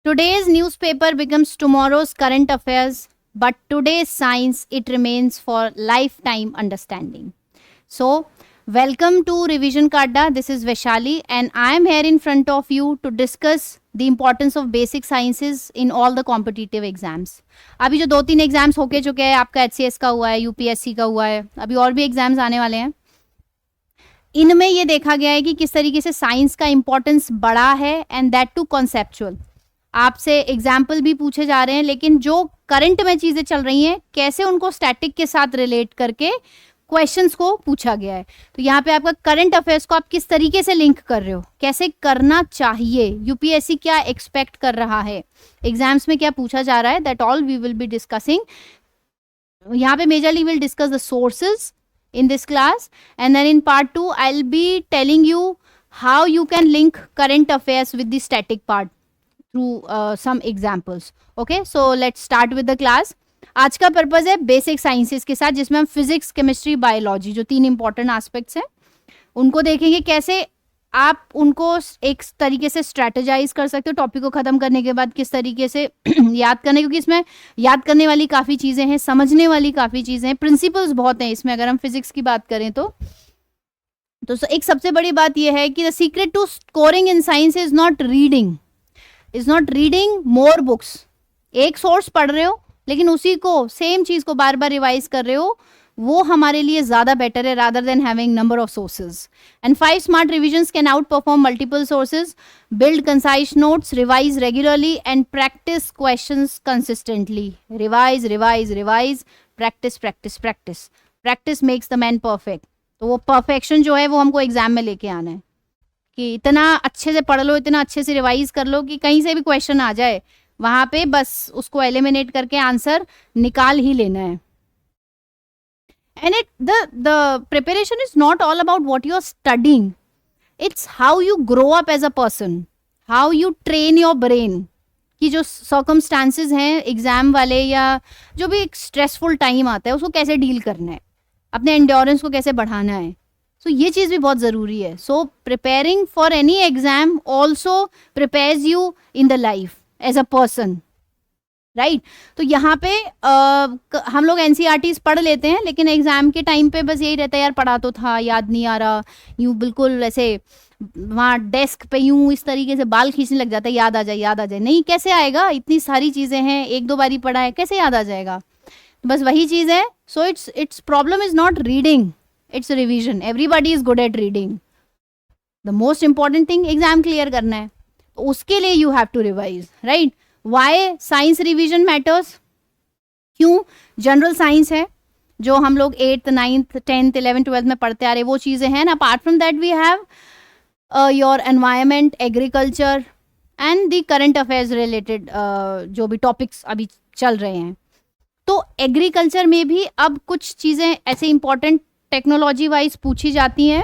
Today's newspaper becomes tomorrow's current affairs, but today's science, it remains for lifetime understanding. So, welcome to Revision Kadda. This is Vaishali, and I am here in front of you to discuss the importance of basic sciences in all the competitive exams. अभी जो 2-3 exams होके चुके हैं, आपका HCS का हुआ है, UPSC का हुआ है, अभी और भी एग्जाम्स आने वाले हैं. इनमें ये देखा गया है कि किस तरीके से साइंस का इंपॉर्टेंस बढ़ा है, एंड दैट टू कॉन्सेप्चुअल. आपसे एग्जाम्पल भी पूछे जा रहे हैं, लेकिन जो करंट में चीज़ें चल रही हैं कैसे उनको स्टैटिक के साथ रिलेट करके क्वेश्चंस को पूछा गया है. तो यहाँ पे आपका करंट अफेयर्स को आप किस तरीके से लिंक कर रहे हो, कैसे करना चाहिए, यूपीएससी क्या एक्सपेक्ट कर रहा है, एग्जाम्स में क्या पूछा जा रहा है, that all we will be discussing. यहाँ पे majorly will discuss the sources in this class, and then in part 2 I'll be telling you how you can link current affairs with the static part through some examples. Okay, so let's start with the class. आज का purpose है basic sciences के साथ, जिसमें हम physics, chemistry, biology जो 3 important aspects हैं उनको देखेंगे. कैसे आप उनको एक तरीके से स्ट्रैटेजाइज कर सकते हो टॉपिक को ख़त्म करने के बाद, किस तरीके से याद करने, क्योंकि इसमें याद करने वाली काफ़ी चीज़ें हैं, समझने वाली काफ़ी चीज़ें हैं, प्रिंसिपल्स बहुत हैं इसमें. अगर हम फिजिक्स की बात करें तो एक सबसे बड़ी बात यह है कि the secret to scoring in science is not reading more books. एक सोर्स पढ़ रहे हो लेकिन उसी को सेम चीज़ को बार बार रिवाइज कर रहे हो, वो हमारे लिए ज़्यादा बेटर है rather than having number of sources. And 5 smart revisions can out perform multiple sources. Build concise notes, revise regularly and practice questions consistently. Revise revise revise, practice practice practice. Practice makes the man perfect. तो वो perfection जो है वो हमको exam में लेके आना है कि इतना अच्छे से पढ़ लो, इतना अच्छे से रिवाइज कर लो कि कहीं से भी क्वेश्चन आ जाए वहाँ पे बस उसको एलिमिनेट करके आंसर निकाल ही लेना है. And the preparation is not all about what you're studying. It's how you grow up as a person, how you train your brain. कि जो circumstances हैं एग्जाम वाले या जो भी स्ट्रेसफुल टाइम आता है उसको कैसे डील करना है, अपने एंड्योरेंस को कैसे बढ़ाना है. सो ये चीज़ भी बहुत ज़रूरी है. So preparing for any exam also prepares you in the life as a person, right. तो यहाँ पे हम लोग NCERTs पढ़ लेते हैं, लेकिन एग्ज़ाम के टाइम पे बस यही रहता है, यार पढ़ा तो था, याद नहीं आ रहा, यूँ बिल्कुल ऐसे वहाँ डेस्क पे यूँ इस तरीके से बाल खींचने लग जाता है, याद आ जाए याद आ जाए. नहीं, कैसे आएगा, इतनी सारी चीज़ें हैं, 1-2 बारी पढ़ा है, कैसे याद आ जाएगा. बस वही चीज़ है. So it's problem is not reading, it's revision. Everybody is good at reading. The most important thing exam clear करना है, तो उसके लिए you have to revise, right. Why science revision matters, क्यों? जनरल साइंस है जो हम लोग 8th 9th 10th 11th 12th में पढ़ते आ रहे, वो चीज़ें हैं. Apart from that we have your environment, agriculture and the current affairs related जो भी टॉपिक्स अभी चल रहे हैं. तो एग्रीकल्चर में भी अब कुछ चीज़ें ऐसे इंपॉर्टेंट टेक्नोलॉजी वाइज पूछी जाती हैं